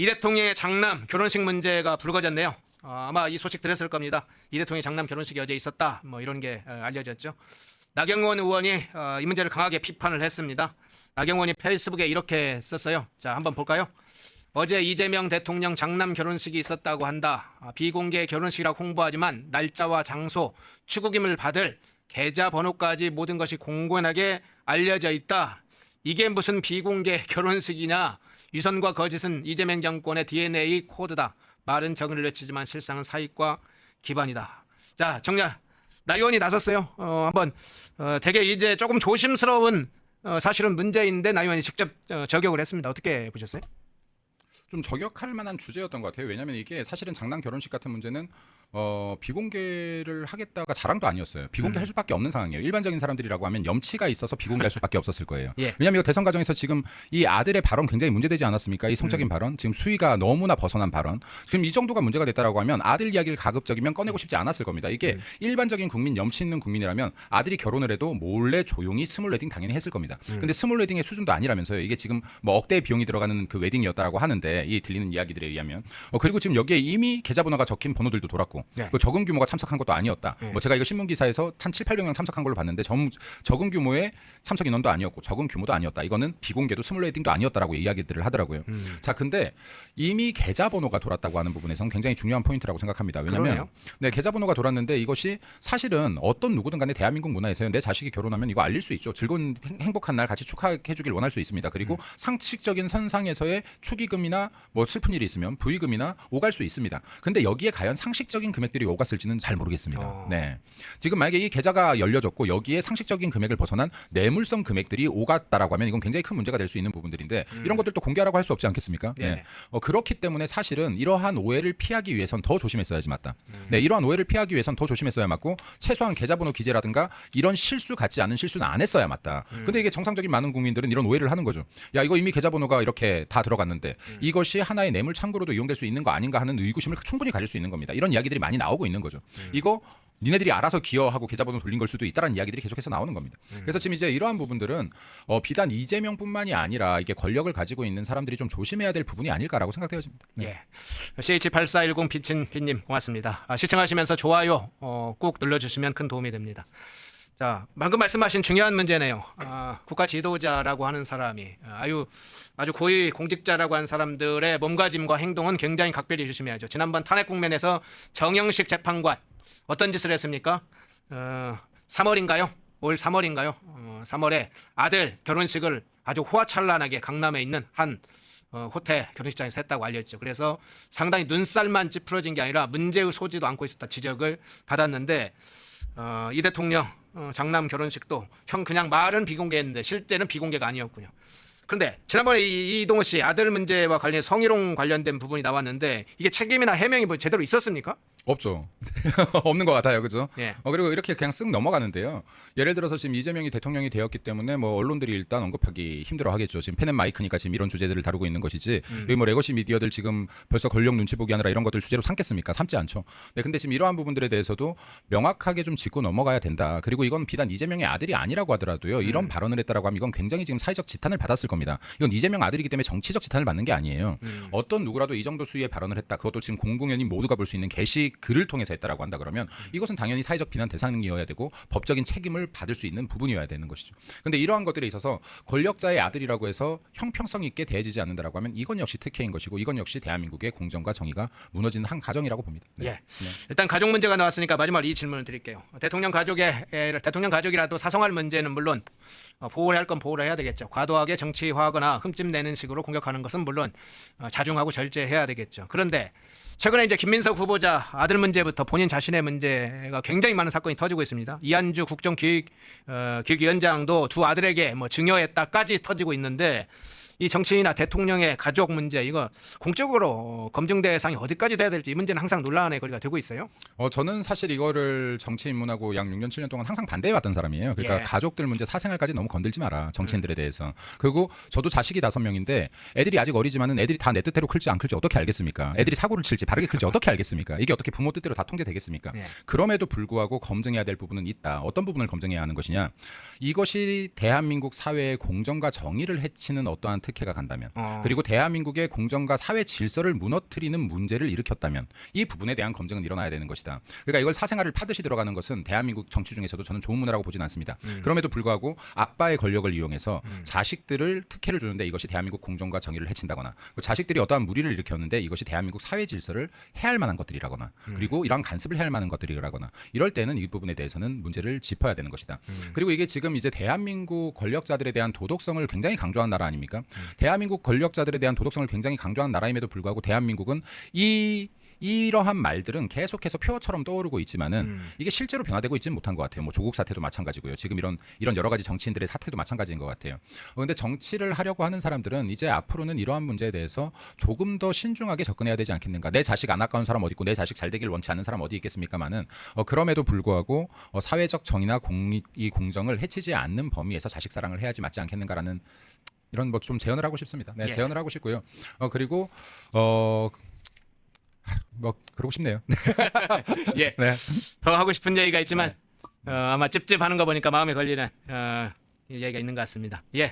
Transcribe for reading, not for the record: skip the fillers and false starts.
이 대통령의 장남 결혼식 문제가 불거졌네요. 아마 이 소식 들었을 겁니다. 이 대통령의 장남 결혼식이 어제 있었다. 뭐 이런 게 알려졌죠. 나경원 의원이 이 문제를 강하게 비판을 했습니다. 나경원이 페이스북에 이렇게 썼어요. 자, 한번 볼까요? 어제 이재명 대통령 장남 결혼식이 있었다고 한다. 비공개 결혼식이라고 홍보하지만 날짜와 장소, 축의금을 받을 계좌번호까지 모든 것이 공공하게 알려져 있다. 이게 무슨 비공개 결혼식이냐. 위선과 거짓은 이재명 정권의 DNA 코드다. 말은 정의를 외치지만 실상은 사익과 기반이다. 자, 정리할. 나 의원이 나섰어요. 한번 되게 이제 조금 조심스러운 사실은 문제인데 나 의원이 직접 저격을 했습니다. 어떻게 보셨어요? 좀 저격할 만한 주제였던 것 같아요. 왜냐하면 이게 사실은 장남 결혼식 같은 문제는 비공개를 하겠다가 자랑도 아니었어요. 비공개할 수밖에 없는 상황이에요. 일반적인 사람들이라고 하면 염치가 있어서 비공개할 수밖에 없었을 거예요. 예. 왜냐하면 이거 대선 과정에서 지금 이 아들의 발언 굉장히 문제되지 않았습니까? 이 성적인 발언, 지금 수위가 너무나 벗어난 발언. 지금 이 정도가 문제가 됐다라고 하면 아들 이야기를 가급적이면 꺼내고 싶지 않았을 겁니다. 이게 일반적인 국민, 염치 있는 국민이라면 아들이 결혼을 해도 몰래 조용히 스몰 웨딩 당연히 했을 겁니다. 근데 스몰 웨딩의 수준도 아니라면서요. 이게 지금 뭐 억대의 비용이 들어가는 그 웨딩이었다라고 하는데 이 들리는 이야기들에 의하면 그리고 지금 여기에 이미 계좌번호가 적힌 번호들도 돌았고 네. 적은 규모가 참석한 것도 아니었다. 네. 뭐 제가 이거 신문 기사에서 한 7,800명 참석한 걸로 봤는데 적은 규모의 참석 인원도 아니었고 적은 규모도 아니었다. 이거는 비공개도 스몰 웨딩도 아니었다라고 이야기들을 하더라고요. 자, 근데 이미 계좌번호가 돌았다고 하는 부분에서는 굉장히 중요한 포인트라고 생각합니다. 왜냐하면 네, 계좌번호가 돌았는데 이것이 사실은 어떤 누구든 간에 대한민국 문화에서요. 내 자식이 결혼하면 이거 알릴 수 있죠. 즐거운 행복한 날 같이 축하해주길 원할 수 있습니다. 그리고 상식적인 선상에서의 축의금이나 뭐 슬픈 일이 있으면 부의금이나 오갈 수 있습니다. 근데 여기에 과연 상식적인 금액들이 오갔을지는 잘 모르겠습니다. 네. 지금 만약에 이 계좌가 열려졌고 여기에 상식적인 금액을 벗어난 뇌물성 금액들이 오갔다라고 하면 이건 굉장히 큰 문제가 될 수 있는 부분들인데 이런 것들도 공개하라고 할 수 없지 않겠습니까? 네. 그렇기 때문에 사실은 이러한 오해를 피하기 위해선 더 조심했어야지 맞다. 네, 이러한 오해를 피하기 위해선 더 조심했어야 맞고 최소한 계좌번호 기재라든가 이런 실수 같지 않은 실수는 안 했어야 맞다. 근데 이게 정상적인 많은 국민들은 이런 오해를 하는 거죠. 야, 이거 이미 계좌번호가 이렇게 다 들어갔는데 이것이 하나의 뇌물 창구로도 이용될 수 있는 거 아닌가 하는 의구심을 충분히 가질 수 있는 겁니다. 이런 이야기들이 많이 나오고 있는 거죠. 이거 니네들이 알아서 기여하고 계좌번호 돌린 걸 수도 있다라는 이야기들이 계속해서 나오는 겁니다. 그래서 지금 이제 이러한 부분들은 비단 이재명뿐만이 아니라 이게 권력을 가지고 있는 사람들이 좀 조심해야 될 부분이 아닐까라고 생각되어집니다. 네. 예. CH8410 비친비님 고맙습니다. 시청하시면서 좋아요 꾹 눌러주시면 큰 도움이 됩니다. 자, 방금 말씀하신 중요한 문제네요. 국가 지도자라고 하는 사람이 아주 고위 공직자라고 하는 사람들의 몸가짐과 행동은 굉장히 각별히 조심해야죠. 지난번 탄핵 국면에서 정영식 재판관 어떤 짓을 했습니까? 3월인가요? 올 3월인가요? 3월에 아들 결혼식을 아주 호화찬란하게 강남에 있는 한 호텔 결혼식장에서 했다고 알렸죠. 그래서 상당히 눈살만 찌푸러진 게 아니라 문제의 소지도 않고 있었다 지적을 받았는데 이 대통령 장남 결혼식도 형 그냥 말은 비공개했는데 실제는 비공개가 아니었군요. 그런데 지난번에 이동호 씨 아들 문제와 관련 성희롱 관련된 부분이 나왔는데 이게 책임이나 해명이 뭐 제대로 있었습니까? 없죠. 없는 것 같아요. 그죠? 예. 그리고 이렇게 그냥 쓱 넘어가는데요. 예를 들어서 지금 이재명이 대통령이 되었기 때문에 뭐 언론들이 일단 언급하기 힘들어 하겠죠. 지금 펜앤 마이크니까 지금 이런 주제들을 다루고 있는 것이지. 여기 뭐 레거시 미디어들 지금 벌써 권력 눈치 보기 하느라 이런 것들 주제로 삼겠습니까? 삼지 않죠. 네, 근데 지금 이러한 부분들에 대해서도 명확하게 좀 짚고 넘어가야 된다. 그리고 이건 비단 이재명의 아들이 아니라고 하더라도요. 이런 발언을 했다라고 하면 이건 굉장히 지금 사회적 지탄을 받았을 겁니다. 이건 이재명 아들이기 때문에 정치적 지탄을 받는 게 아니에요. 어떤 누구라도 이 정도 수위의 발언을 했다. 그것도 지금 공공연히 모두가 볼 수 있는 게시 글을 통해서 했다라고 한다 그러면 이것은 당연히 사회적 비난 대상이어야 되고 법적인 책임을 받을 수 있는 부분이어야 되는 것이죠. 그런데 이러한 것들에 있어서 권력자의 아들이라고 해서 형평성 있게 대해지지 않는다라고 하면 이건 역시 특혜인 것이고 이건 역시 대한민국의 공정과 정의가 무너지는 한 가정이라고 봅니다. 네. 예. 일단 가족 문제가 나왔으니까 마지막으로 이 질문을 드릴게요. 대통령 가족이라도 사성할 문제는 물론 보호를 할 건 보호를 해야 되겠죠. 과도하게 정치화하거나 흠집 내는 식으로 공격하는 것은 물론 자중하고 절제해야 되겠죠. 그런데 최근에 이제 김민석 후보자 아들 문제부터 본인 자신의 문제가 굉장히 많은 사건이 터지고 있습니다. 이한주 국정기획위원장도 두 아들에게 뭐 증여했다까지 터지고 있는데 이 정치인이나 대통령의 가족 문제 이거 공적으로 검증 대상이 어디까지 돼야 될지 이 문제는 항상 논란의 거리가 되고 있어요. 저는 사실 이거를 정치 입문하고 약 6년 7년 동안 항상 반대해왔던 사람이에요. 그러니까 예. 가족들 문제 사생활까지 너무 건들지 마라 정치인들에 대해서. 그리고 저도 자식이 5명인데 애들이 아직 어리지만은 애들이 다 내 뜻대로 클지 안 클지 어떻게 알겠습니까? 애들이 사고를 칠지 바르게 클지 어떻게 알겠습니까? 이게 어떻게 부모 뜻대로 다 통제되겠습니까? 예. 그럼에도 불구하고 검증해야 될 부분은 있다. 어떤 부분을 검증해야 하는 것이냐? 이것이 대한민국 사회의 공정과 정의를 해치는 어떠한 특혜가 간다면 어. 그리고 대한민국의 공정과 사회 질서를 무너뜨리는 문제를 일으켰다면 이 부분에 대한 검증은 일어나야 되는 것이다. 그러니까 이걸 사생활을 파듯이 들어가는 것은 대한민국 정치 중에서도 저는 좋은 문화라고 보지는 않습니다. 그럼에도 불구하고 아빠의 권력을 이용해서 자식들을 특혜를 주는데 이것이 대한민국 공정과 정의를 해친다거나 자식들이 어떠한 무리를 일으켰는데 이것이 대한민국 사회 질서를 해할 만한 것들이라거나 그리고 이러한 간섭을 해야 할 만한 것들이라거나 이럴 때는 이 부분에 대해서는 문제를 짚어야 되는 것이다. 그리고 이게 지금 이제 대한민국 권력자들에 대한 도덕성을 굉장히 강조한 나라 아닙니까? 대한민국 권력자들에 대한 도덕성을 굉장히 강조한 나라임에도 불구하고 대한민국은 이러한 말들은 계속해서 표어처럼 떠오르고 있지만은 이게 실제로 변화되고 있지는 못한 것 같아요. 뭐 조국 사태도 마찬가지고요. 지금 이런 여러 가지 정치인들의 사태도 마찬가지인 것 같아요. 그런데 정치를 하려고 하는 사람들은 이제 앞으로는 이러한 문제에 대해서 조금 더 신중하게 접근해야 되지 않겠는가. 내 자식 안 아까운 사람 어디 있고 내 자식 잘 되길 원치 않는 사람 어디 있겠습니까만은 그럼에도 불구하고 사회적 정의나 공정을 해치지 않는 범위에서 자식 사랑을 해야지 맞지 않겠는가라는 이런 뭐 좀 제언을 하고 싶습니다. 네, 예. 제언을 하고 싶고요. 그리고 뭐 그러고 싶네요. 예. 네. 더 하고 싶은 얘기가 있지만 아마 찝찝하는 거 보니까 마음에 걸리는 얘기가 있는 것 같습니다. 예.